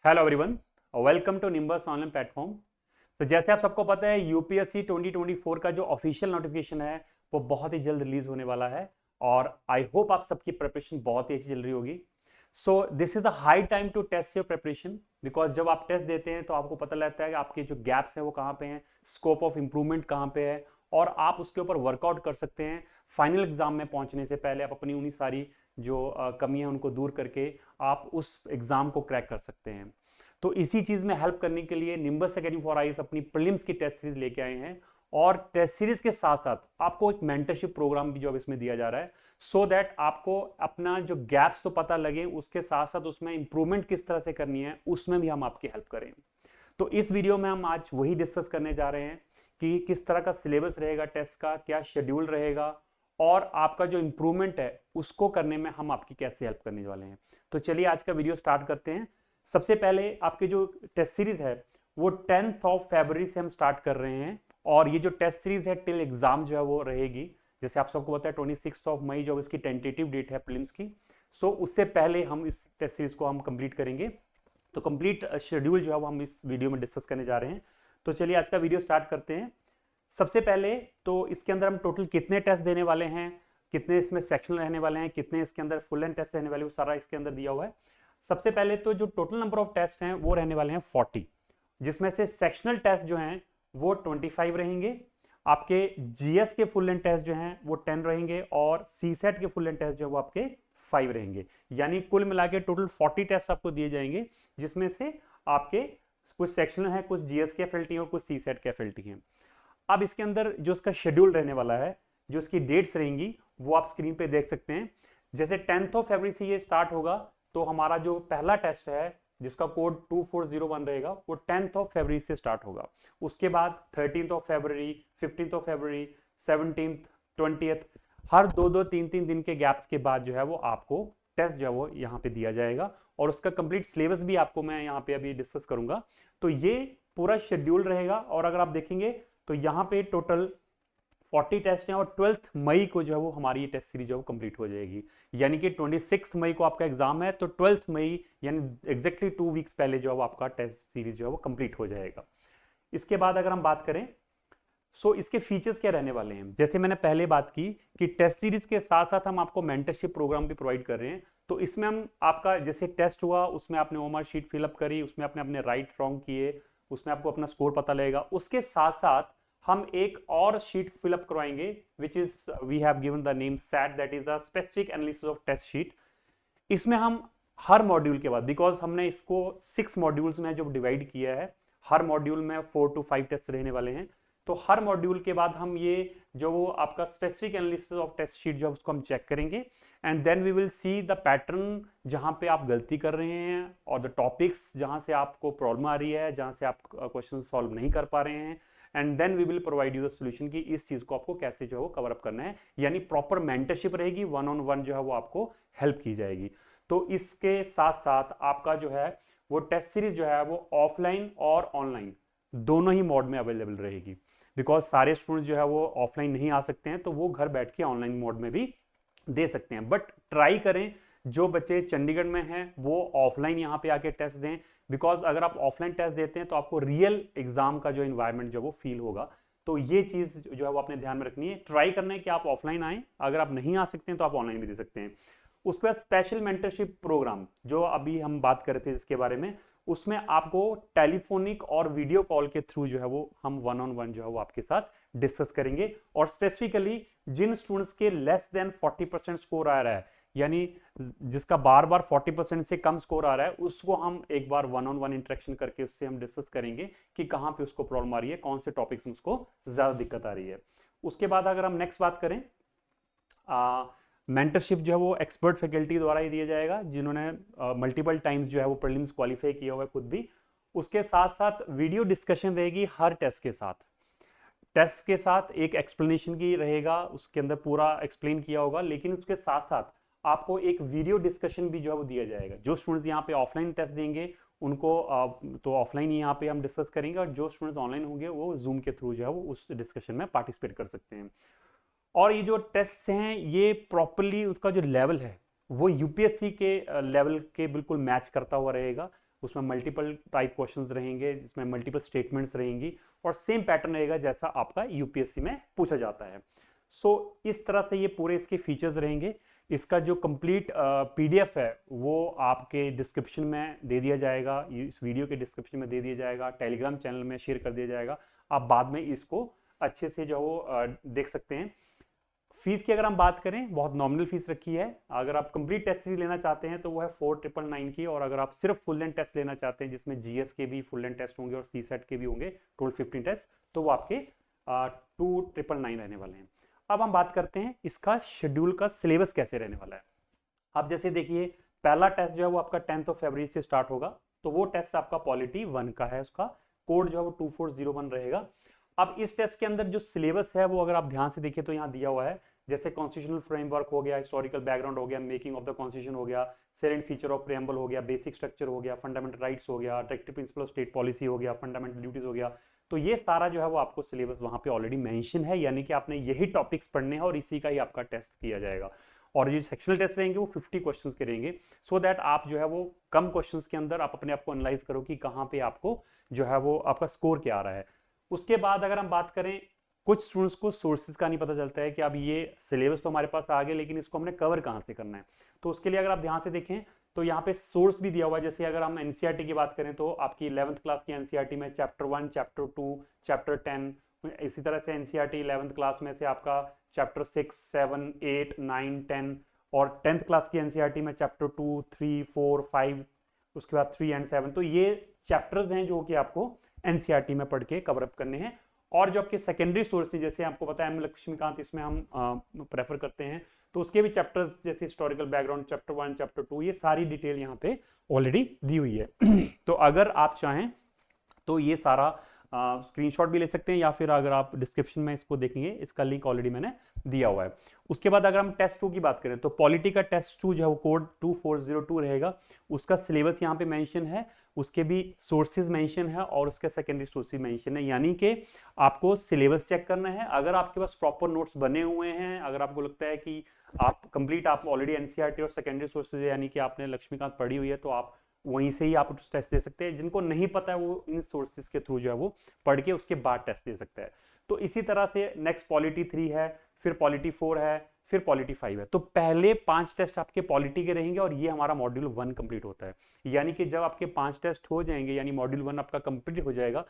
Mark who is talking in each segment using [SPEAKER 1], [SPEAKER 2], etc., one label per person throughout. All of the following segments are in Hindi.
[SPEAKER 1] Hello everyone, welcome to Nimbus online platform. तो जैसे आप सबको पता है यूपीएससी 2024 का जो ऑफिशियल नोटिफिकेशन है वो बहुत ही जल्द रिलीज होने वाला है और आई होप आप सबकी प्रिपरेशन बहुत ही अच्छी चल रही होगी। So this is the high time to test your preparation, because जब आप टेस्ट देते हैं तो आपको पता लगता है कि आपके जो गैप्स हैं वो कहाँ पे हैं, स्कोप ऑफ इम्प्रूवमेंट कहाँ पे है और आप उसके ऊपर वर्कआउट कर सकते हैं। फाइनल एग्जाम में पहुंचने से पहले आप अपनी उन्हीं सारी जो कमियां उनको दूर करके आप उस एग्जाम को क्रैक कर सकते हैं। तो इसी चीज में हेल्प करने के लिए निम्बस एकेडमी फॉर आईएएस अपनी प्रीलिम्स की टेस्ट सीरीज लेके आए हैं और टेस्ट सीरीज के साथ साथ आपको एक मेंटरशिप प्रोग्राम भी जो अब इसमें दिया जा रहा है, सो दैट आपको अपना जो गैप्स तो पता लगे, उसके साथ साथ उसमें इंप्रूवमेंट किस तरह से करनी है उसमें भी हम आपकी हेल्प करें। तो इस वीडियो में हम आज वही डिस्कस करने जा रहे हैं कि किस तरह का सिलेबस रहेगा, टेस्ट का क्या शेड्यूल रहेगा और आपका जो इंप्रूवमेंट है उसको करने में हम आपकी कैसे हेल्प करने वाले हैं। तो चलिए आज का वीडियो स्टार्ट करते हैं। सबसे पहले आपके जो टेस्ट सीरीज है वो 10th ऑफ फरवरी से हम स्टार्ट कर रहे हैं और ये जो टेस्ट सीरीज है टिल एग्जाम जो है वो रहेगी। जैसे आप सबको पता है 26 ऑफ मई जो इसकी टेंटेटिव डेट है प्रीलिम्स की, सो उससे पहले हम इस टेस्ट सीरीज को हम कंप्लीट करेंगे। तो कंप्लीट शेड्यूल जो है वो हम इस वीडियो में डिस्कस करने जा रहे हैं। तो चलिए आज का वीडियो स्टार्ट करते हैं। सबसे पहले तो इसके अंदर हम टोटल कितने टेस्ट देने वाले हैं, कितने इसमें सेक्शनल रहने वाले हैं, कितने इसके अंदर फुल एंड टेस्ट रहने वाले, वो सारा इसके अंदर दिया हुआ है। सबसे पहले तो जो टोटल नंबर ऑफ टेस्ट हैं वो रहने वाले हैं 40, जिसमें से सेक्शनल टेस्ट जो हैं वो 25 रहेंगे। आपके जीएस के फुल एंड टेस्ट जो हैं वो 10 रहेंगे और सीसेट के फुल एंड टेस्ट जो है वो आपके 5 रहेंगे। यानी कुल मिला के टोटल 40 टेस्ट आपको दिए जाएंगे, जिसमें से आपके कुछ सेक्शनल है, कुछ जीएस के एफएलटी है और कुछ सीसेट के एफएलटी हैं। अब इसके अंदर जो इसका शेड्यूल रहने वाला है, जो इसकी डेट्स रहेंगी वो आप स्क्रीन पे देख सकते हैं। जैसे 10th ऑफ फरवरी से ये स्टार्ट होगा तो हमारा जो पहला टेस्ट है जिसका कोड 2401 रहेगा वो 10th ऑफ फरवरी से स्टार्ट होगा। उसके बाद 13th of February, 15th of February, 17th, 20th, हर दो दो तीन तीन दिन के गैप्स के बाद जो है वो आपको टेस्ट जो है वो यहाँ पे दिया जाएगा और उसका कंप्लीट सिलेबस भी आपको मैं यहाँ पे अभी डिस्कस करूंगा। तो ये पूरा शेड्यूल रहेगा और अगर आप देखेंगे तो यहाँ पे टोटल 40 टेस्ट हैं और 12th मई को जो है वो हमारी ये टेस्ट सीरीज जो है वो कंप्लीट हो जाएगी। यानी कि 26 मई को आपका एग्जाम है तो 12th मई यानी एग्जैक्टली 2 वीक्स पहले जो है वो आपका टेस्ट सीरीज जो है वो कंप्लीट हो जाएगा। इसके बाद अगर हम बात करें सो इसके फीचर्स क्या रहने वाले हैं, जैसे मैंने पहले बात की कि टेस्ट सीरीज के साथ साथ हम आपको मेंटरशिप प्रोग्राम भी प्रोवाइड कर रहे हैं। तो इसमें हम आपका जैसे टेस्ट हुआ उसमें आपने ओएमआर शीट फिलअप करी, उसमें आपने अपने राइट रॉन्ग किए, उसमें आपको अपना स्कोर पता लगेगा। उसके साथ साथ हम एक और शीट फिलअप करवाएंगे which is we have given the name SAT, that is the specific analysis of test sheet. इसमें हम हर मॉड्यूल के बाद, बिकॉज हमने इसको 6 मॉड्यूल्स में जो डिवाइड किया है, हर मॉड्यूल में 4 to 5 टेस्ट रहने वाले हैं। तो हर मॉड्यूल के बाद हम ये जो वो आपका specific analysis of test sheet जो उसको हम चेक करेंगे and then we will see the pattern जहां पे आप गलती कर रहे हैं और द टॉपिक्स जहां से आपको प्रॉब्लम आ रही है, जहां से आप क्वेश्चन सॉल्व नहीं कर पा रहे हैं, and then we will provide you the solution कि इस चीज को आपको कैसे जो है वो कवर अप करना है। यानी प्रॉपर मेंटरशिप रहेगी, 1-on-1 जो है वो आपको हेल्प की जाएगी। तो इसके साथ साथ आपका जो है वो टेस्ट सीरीज जो है वो ऑफलाइन और ऑनलाइन दोनों ही मोड में अवेलेबल रहेगी, बिकॉज सारे स्टूडेंट जो है वो ऑफलाइन नहीं आ सकते हैं तो वो घर बैठ के ऑनलाइन मोड में भी दे सकते हैं। बट ट्राई करें जो बच्चे चंडीगढ़ में हैं वो ऑफलाइन यहाँ पे आके टेस्ट दें, बिकॉज अगर आप ऑफलाइन टेस्ट देते हैं तो आपको रियल एग्जाम का जो इन्वायरमेंट जो वो फील होगा। तो ये चीज जो है वो अपने ध्यान में रखनी है। ट्राई करना है कि आप ऑफलाइन आए, अगर आप नहीं आ सकते हैं तो आप ऑनलाइन भी दे सकते हैं। उसके बाद स्पेशल मेंटरशिप प्रोग्राम जो अभी हम बात कर रहे थे इसके बारे में, उसमें आपको टेलीफोनिक और वीडियो कॉल के थ्रू जो है वो हम 1-on-1 जो है वो आपके साथ डिस्कस करेंगे और स्पेसिफिकली जिन स्टूडेंट्स के लेस देन 40% स्कोर आ रहा है, यानी जिसका बार बार 40% से कम स्कोर आ रहा है, उसको हम एक बार 1-on-1 इंटरेक्शन करके उससे हम डिस्कस करेंगे कि कहाँ पे उसको प्रॉब्लम आ रही है, कौन से टॉपिक्स में उसको ज्यादा दिक्कत आ रही है। उसके बाद अगर हम नेक्स्ट बात करें, मेंटरशिप जो है वो एक्सपर्ट फैकल्टी द्वारा ही दिया जाएगा जिन्होंने मल्टीपल टाइम्स जो है वो प्रीलिम्स क्वालिफाई किया हुआ है खुद भी। उसके साथ साथ वीडियो डिस्कशन रहेगी हर टेस्ट के साथ। टेस्ट के साथ एक एक्सप्लेनेशन की रहेगा, उसके अंदर पूरा एक्सप्लेन किया होगा, लेकिन उसके साथ साथ आपको एक वीडियो डिस्कशन भी जो है वो दिया जाएगा। जो स्टूडेंट्स यहाँ पे ऑफलाइन टेस्ट देंगे उनको तो ऑफलाइन ही यहाँ पे हम डिस्कस करेंगे और जो स्टूडेंट्स ऑनलाइन होंगे वो जूम के थ्रू जो है वो उस डिस्कशन में पार्टिसिपेट कर सकते हैं। और ये जो टेस्ट हैं ये प्रॉपरली उसका जो लेवल है वो यूपीएससी के लेवल के बिल्कुल मैच करता हुआ रहेगा। उसमें मल्टीपल टाइप क्वेश्चंस रहेंगे, जिसमें मल्टीपल स्टेटमेंट्स रहेंगी और सेम पैटर्न रहेगा जैसा आपका यूपीएससी में पूछा जाता है। इस तरह से ये पूरे इसके फीचर्स रहेंगे। इसका जो कंप्लीट पीडीएफ है वो आपके डिस्क्रिप्शन में दे दिया जाएगा, इस वीडियो के डिस्क्रिप्शन में दे दिया जाएगा, टेलीग्राम चैनल में शेयर कर दिया जाएगा। आप बाद में इसको अच्छे से जो वो देख सकते हैं। फीस की अगर हम बात करें, बहुत नॉमिनल फीस रखी है। अगर आप कंप्लीट टेस्ट सीरीज लेना चाहते हैं तो वो है 4999 की, और अगर आप सिर्फ फुल लेंथ टेस्ट लेना चाहते हैं जिसमें जीएस के भी फुल लेंथ टेस्ट होंगे और सीसेट के भी होंगे, टोटल 15 टेस्ट, तो वो आपके 2999 रहने वाले हैं। अब हम बात करते हैं इसका शेड्यूल का सिलेबस कैसे रहने वाला है। आप जैसे देखिए, पहला टेस्ट जो है वो आपका 10 फरवरी से स्टार्ट होगा, तो वो टेस्ट आपका पॉलिटी 1 का है, उसका कोड जो है वो 2401 रहेगा। अब इस टेस्ट के अंदर जो सिलेबस है वो अगर आप ध्यान से देखिए तो यहाँ दिया हुआ है, जैसे कॉन्स्टिट्यूशनल फ्रेमवर्क हो गया, हिस्टोरिकल बैकग्राउंड हो गया, मेकिंग ऑफ द कॉन्स्टिट्यूशन हो गया, सेलेंट फीचर ऑफ प्रेम्बल हो गया, बेसिक स्ट्रक्चर हो गया, फंडामेंटल राइट्स हो गया, directive principle of state policy हो गया, फंडामेंटल ड्यूटीज हो गया। तो ये सारा जो है वो आपको सिलेबस वहां पे ऑलरेडी मेंशन है, यानी कि आपने यही टॉपिक्स पढ़ने हैं और इसी का ही आपका टेस्ट किया जाएगा। और जो सेक्शनल टेस्ट रहेंगे वो 50 क्वेश्चंस के रहेंगे, सो दैट आप जो है वो कम क्वेश्चंस के अंदर आप अपने आप को एनालाइज करो कि कहाँ पे आपको जो है वो आपका स्कोर क्या आ रहा है। उसके बाद अगर हम बात करें, कुछ स्टूडेंट्स को सोर्सेज का नहीं पता चलता है कि अब ये सिलेबस तो हमारे पास आ गया, लेकिन इसको हमने कवर कहाँ से करना है। तो उसके लिए अगर आप ध्यान से देखें तो यहाँ पे सोर्स भी दिया हुआ है। जैसे अगर हम एनसीईआरटी की बात करें तो आपकी 11th क्लास की एनसीईआरटी में चैप्टर 1, चैप्टर 2, चैप्टर 10, इसी तरह से एनसीईआरटी 11th क्लास में से आपका चैप्टर 6, 7, 8, 9, 10, और 10th क्लास की एनसीईआरटी में चैप्टर 2, 3, 4, 5, उसके बाद 3 एंड 7। तो ये चैप्टर्स हैं जो कि आपको एनसीईआरटी में पढ़ के कवर अप करने हैं। और जो आपके सेकेंडरी सोर्सेज, जैसे आपको पता है एम लक्ष्मीकांत इसमें हम प्रेफर करते हैं, तो उसके भी चैप्टर्स जैसे हिस्टोरिकल बैकग्राउंड चैप्टर 1, चैप्टर 2, ये सारी डिटेल यहाँ पे ऑलरेडी दी हुई है। तो अगर आप चाहें तो ये सारा स्क्रीनशॉट भी ले सकते हैं, या फिर अगर आप डिस्क्रिप्शन में इसको देखेंगे, इसका लिंक ऑलरेडी मैंने दिया हुआ है। उसके बाद अगर हम टेस्ट 2 की बात करें तो पॉलिटी का टेस्ट 2 जो है वो कोड 2402 रहेगा। उसका सिलेबस यहाँ पे मेंशन है, उसके भी सोर्सेज मेंशन है और उसके सेकेंडरी सोर्सेज मेंशन है, यानी कि आपको सिलेबस चेक करना है। अगर आपके पास प्रॉपर नोट्स बने हुए हैं, अगर आपको लगता है कि आप ऑलरेडी एनसीईआरटी और सेकेंडरी सोर्सेज यानी कि आपने लक्ष्मीकांत पढ़ी हुई है, तो आप वहीं से ही आप टेस्ट दे सकते हैं। जिनको नहीं पता है वो इन सोर्सेज के थ्रू जो है वो पढ़ के उसके बाद टेस्ट दे सकता है। तो इसी तरह से नेक्स्ट पॉलिटी 3 है, फिर पॉलिटी 4 है, फिर पॉलिटी 5 है। तो पहले 5 टेस्ट आपके पॉलिटी के रहेंगे और ये हमारा मॉड्यूल 1 कंप्लीट होता है। यानी कि जब आपके 5 टेस्ट हो जाएंगे, यानी मॉड्यूल 1 आपका कंप्लीट हो जाएगा,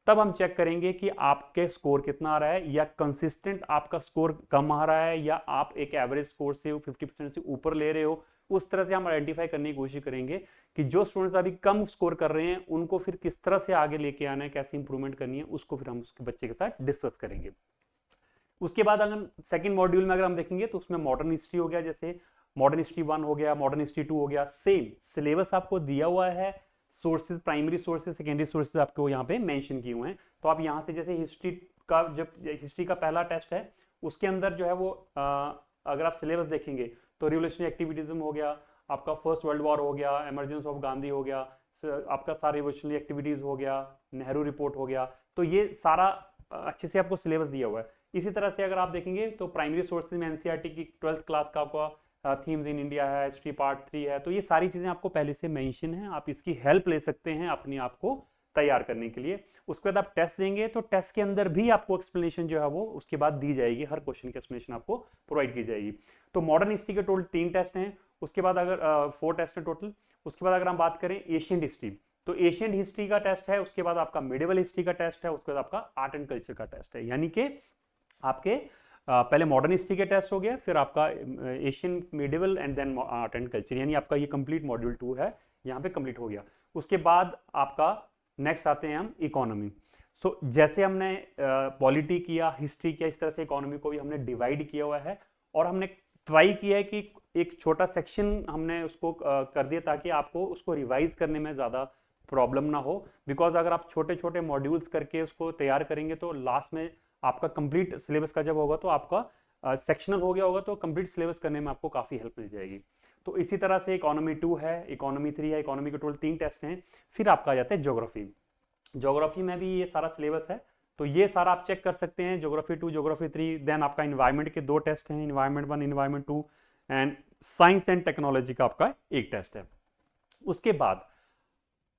[SPEAKER 1] तब हम चेक करेंगे कि आपके स्कोर कितना आ रहा है, या कंसिस्टेंट आपका स्कोर कम आ रहा है, या आप एक एवरेज स्कोर से 50% से ऊपर ले रहे हो। उस तरह से हम आइडेंटिफाई करने की कोशिश करेंगे कि जो स्टूडेंट्स अभी कम स्कोर कर रहे हैं उनको फिर किस तरह से आगे लेके आना है, कैसे इंप्रूवमेंट करनी है, उसको फिर हम उसके बच्चे के साथ डिस्कस करेंगे। उसके बाद अगर सेकंड मॉड्यूल में अगर हम देखेंगे तो उसमें मॉडर्न हिस्ट्री हो गया, जैसे मॉडर्न हिस्ट्री 1 हो गया, मॉडर्न हिस्ट्री 2 हो गया। सेम सिलेबस आपको दिया हुआ है, sources, primary sources, secondary sources आपको यहाँ पे मेंशन किए हुए हैं। तो आप यहाँ से जैसे हिस्ट्री का पहला टेस्ट है, उसके अंदर जो है वो अगर आप सिलेबस देखेंगे तो रिवोल्यूशनरी एक्टिविटीज्म हो गया, आपका फर्स्ट वर्ल्ड वॉर हो गया, एमरजेंस ऑफ गांधी हो गया, आपका सारा रिवोल्यूशनरी एक्टिविटीज हो गया, नेहरू रिपोर्ट हो गया। तो ये सारा अच्छे से आपको सिलेबस दिया हुआ है। इसी तरह से अगर आप देखेंगे तो प्राइमरी सोर्सेज में एनसीईआरटी की 12th क्लास का आपका थीम्स इन इंडिया है, हिस्ट्री पार्ट 3 है। तो ये सारी चीजें आपको पहले से मेंशन है, आप इसकी हेल्प ले सकते हैं अपने आप को तैयार करने के लिए। उसके बाद आप टेस्ट देंगे तो टेस्ट के अंदर भी आपको एक्सप्लेनेशन जो है वो उसके बाद दी जाएगी, हर क्वेश्चन की एक्सप्लेनेशन आपको प्रोवाइड की जाएगी। तो मॉडर्न हिस्ट्री के टोटल 3 टेस्ट हैं, उसके बाद अगर 4 टेस्ट हैं टोटल। उसके बाद अगर हम बात करें एशियन हिस्ट्री, तो एशियन हिस्ट्री का टेस्ट है, उसके बाद आपका मिडिवल हिस्ट्री का टेस्ट है, उसके बाद आपका आर्ट एंड कल्चर का टेस्ट है। यानी कि आपके पहले मॉडर्न हिस्ट्री के टेस्ट हो गया, फिर आपका Asian, medieval and then art and culture, यानी आपका ये कंप्लीट मॉड्यूल 2 है, यहाँ पे कंप्लीट हो गया। उसके बाद आपका नेक्स्ट आते हैं हम इकोनॉमी। सो जैसे हमने पॉलिटी किया, हिस्ट्री किया, इस तरह से इकोनॉमी को भी हमने डिवाइड किया हुआ है, और हमने ट्राई किया है कि एक छोटा सेक्शन हमने उसको कर दिया ताकि आपको उसको रिवाइज करने में ज़्यादा प्रॉब्लम ना हो। बिकॉज अगर आप छोटे छोटे मॉड्यूल्स करके उसको तैयार करेंगे तो लास्ट में आपका कंप्लीट सिलेबस का जब होगा तो आपका सेक्शनल हो गया होगा, तो कंप्लीट सिलेबस करने में आपको काफ़ी हेल्प मिल जाएगी। तो इसी तरह से इकोनॉमी 2 है, इकोनॉमी 3 है, इकोनॉमी के टोटल 3 टेस्ट हैं। फिर आपका आ जाता है ज्योग्राफी। ज्योग्राफी में भी ये सारा सिलेबस है, तो ये सारा आप चेक कर सकते हैं, ज्योग्राफी 2, ज्योग्राफी 3। देन आपका इन्वायरमेंट के 2 टेस्ट हैं, environment 1, environment 2, and science and technology का आपका 1 टेस्ट है। उसके बाद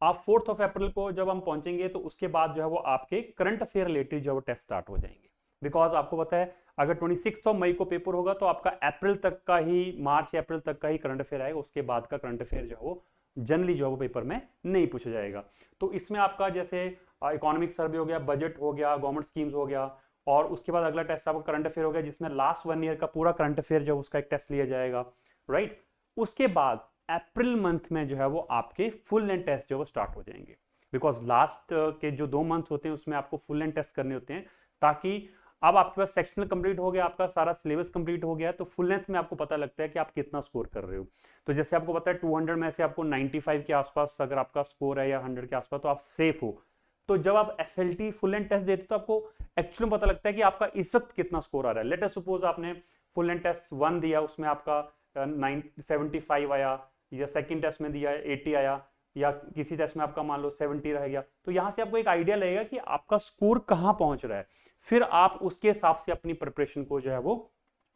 [SPEAKER 1] आप 4 अप्रैल को जब हम पहुंचेंगे तो उसके बाद जो है वो आपके करंट अफेयर रिलेटेड जो है वो टेस्ट स्टार्ट हो जाएंगे। बिकॉज आपको पता है अगर 26 मई को पेपर होगा तो आपका अप्रैल तक का ही, मार्च या अप्रैल तक का ही करंट अफेयर आएगा, उसके बाद का करंट अफेयर जो है वो जनरली जो है वो पेपर में नहीं पूछा जाएगा। तो इसमें आपका जैसे इकोनॉमिक सर्वे हो गया, बजट हो गया, गवर्नमेंट स्कीम्स हो गया, और उसके बाद अगला टेस्ट आपका करंट अफेयर हो गया जिसमें लास्ट 1 ईयर का पूरा करंट अफेयर जो उसका एक टेस्ट लिया जाएगा, राइट। उसके बाद अप्रैल मंथ में जो है वो आपके फुल लेंथ टेस्ट जो है वो स्टार्ट हो जाएंगे। बिकॉज लास्ट के जो 2 मंथ होते हैं उसमें आपको फुल लेंथ टेस्ट करने होते हैं, ताकि अब आपके पास सेक्शनल कंप्लीट हो गया, आपका सारा सिलेबस कंप्लीट हो गया, तो फुल लेंथ में आपको पता लगता है कि आप कितना स्कोर कर रहे हो। तो जैसे आपको पता है 200 में से आपको 95 के आसपास अगर आपका स्कोर है या 100 के आसपास, तो आप सेफ हो। तो जब आप FLT फुल लेंथ टेस्ट देते हो तो आपको एक्चुअली पता लगता है कि आपका इस वक्त कितना स्कोर आ रहा है। लेट अस सपोज आपने फुल लेंथ टेस्ट 1 दिया, उसमें आपका 75 आया, या सेकंड टेस्ट में दिया 80 आया, या किसी टेस्ट में आपका मान लो 70 रह गया, तो यहां से आपको एक आइडिया लगेगा कि आपका स्कोर कहां पहुंच रहा है। फिर आप उसके हिसाब से अपनी प्रिपरेशन को जो है वो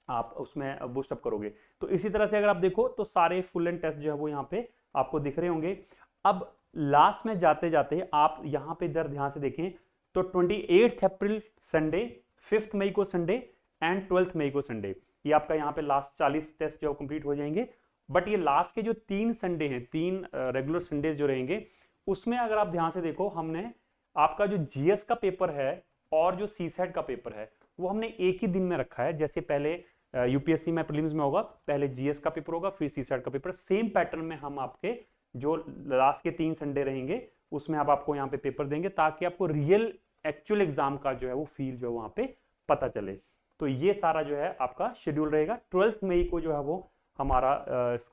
[SPEAKER 1] आप उसमें बूस्टअप करोगे। तो इसी तरह से अगर आप देखो तो सारे फुल एंड टेस्ट जो है वो यहाँ पे आपको दिख रहे होंगे। अब लास्ट में जाते जाते आप यहाँ पे इधर ध्यान से देखें तो 28 अप्रैल संडे, 5 मई को संडे एंड 12 मई को संडे, ये आपका यहाँ पे लास्ट 40 टेस्ट जो कंप्लीट हो जाएंगे। बट ये लास्ट के जो 3 संडे हैं, 3 रेगुलर संडेज जो रहेंगे, उसमें अगर आप ध्यान से देखो हमने आपका जो GS का पेपर है और जो CSAT का पेपर है वो हमने एक ही दिन में रखा है। जैसे पहले UPSC में प्रीलिम्स में होगा, पहले GS का पेपर होगा, फिर CSAT का पेपर, सेम पैटर्न में हम आपके जो लास्ट के 3 संडे रहेंगे उसमें आप आपको यहाँ पे पेपर देंगे, ताकि आपको रियल एक्चुअल एग्जाम का जो है वो फील जो है वहां पे पता चले। तो ये सारा जो है आपका शेड्यूल रहेगा। 12 मई को जो है वो हमारा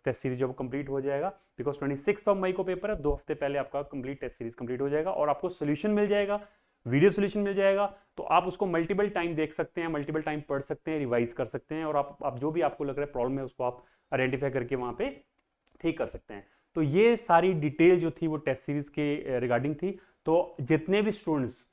[SPEAKER 1] टेस्ट सीरीज जो कंप्लीट हो जाएगा, बिकॉज 26 मई को पेपर है, 2 हफ्ते पहले आपका कंप्लीट टेस्ट सीरीज कंप्लीट हो जाएगा और आपको सोल्यूशन मिल जाएगा, वीडियो सोल्यूशन मिल जाएगा। तो आप उसको मल्टीपल टाइम देख सकते हैं, मल्टीपल टाइम पढ़ सकते हैं, रिवाइज कर सकते हैं, और आप जो भी आपको लग रहा है प्रॉब्लम है उसको आप आइडेंटिफाई करके वहां पे ठीक कर सकते हैं। तो ये सारी डिटेल जो थी वो टेस्ट सीरीज के रिगार्डिंग थी। तो जितने भी स्टूडेंट्स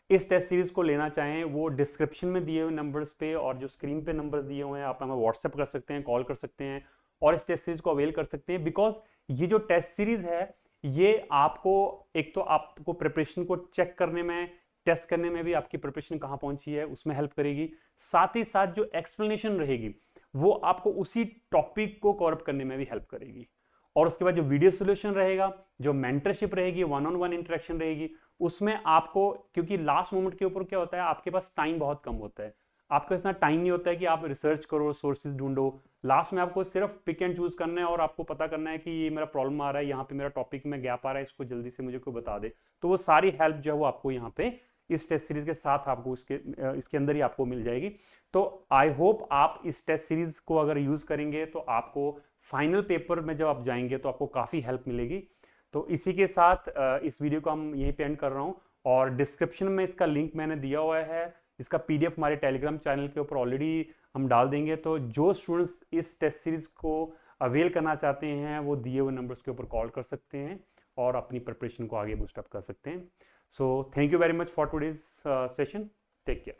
[SPEAKER 1] इस टेस्ट सीरीज को लेना चाहें वो डिस्क्रिप्शन में दिए हुए नंबर्स पे और जो स्क्रीन पे नंबर्स दिए हुए हैं आप हमें व्हाट्सएप कर सकते हैं, कॉल कर सकते हैं और इस टेस्ट सीरीज को अवेल कर सकते हैं। बिकॉज ये जो टेस्ट सीरीज है ये आपको एक तो आपको प्रिपरेशन को चेक करने में, टेस्ट करने में भी आपकी प्रिपरेशन कहाँ पहुंची है उसमें हेल्प करेगी। साथ ही साथ जो एक्सप्लेनेशन रहेगी वो आपको उसी टॉपिक को कवर अप करने में भी हेल्प करेगी। और उसके बाद जो वीडियो सोल्यूशन रहेगा, जो मेंटरशिप रहेगी, 1-on-1 इंटरेक्शन रहेगी, उसमें आपको, क्योंकि लास्ट मोमेंट के ऊपर क्या होता है आपके पास टाइम बहुत कम होता है, आपके पास इतना टाइम नहीं होता है कि आप रिसर्च करो, सोर्सेज ढूंढो। लास्ट में आपको सिर्फ पिक एंड चूज करना है और आपको पता करना है कि ये मेरा प्रॉब्लम आ रहा है, यहाँ पे मेरा टॉपिक में गैप आ रहा है, इसको जल्दी से मुझे कोई बता दे। तो वो सारी हेल्प जो है वो आपको यहाँ पे इस टेस्ट सीरीज के साथ आपको इसके अंदर ही आपको मिल जाएगी। तो आई होप आप इस टेस्ट सीरीज को अगर यूज करेंगे तो आपको फाइनल पेपर में जब आप जाएंगे तो आपको काफी हेल्प मिलेगी। तो इसी के साथ इस वीडियो को हम यहीं पे एंड कर रहा हूँ, और डिस्क्रिप्शन में इसका लिंक मैंने दिया हुआ है, इसका PDF हमारे टेलीग्राम चैनल के ऊपर ऑलरेडी हम डाल देंगे। तो जो स्टूडेंट्स इस टेस्ट सीरीज को अवेल करना चाहते हैं वो दिए हुए नंबर्स के ऊपर कॉल कर सकते हैं और अपनी प्रिपरेशन को आगे बूस्टअप कर सकते हैं। So thank you very much for today's session, take care.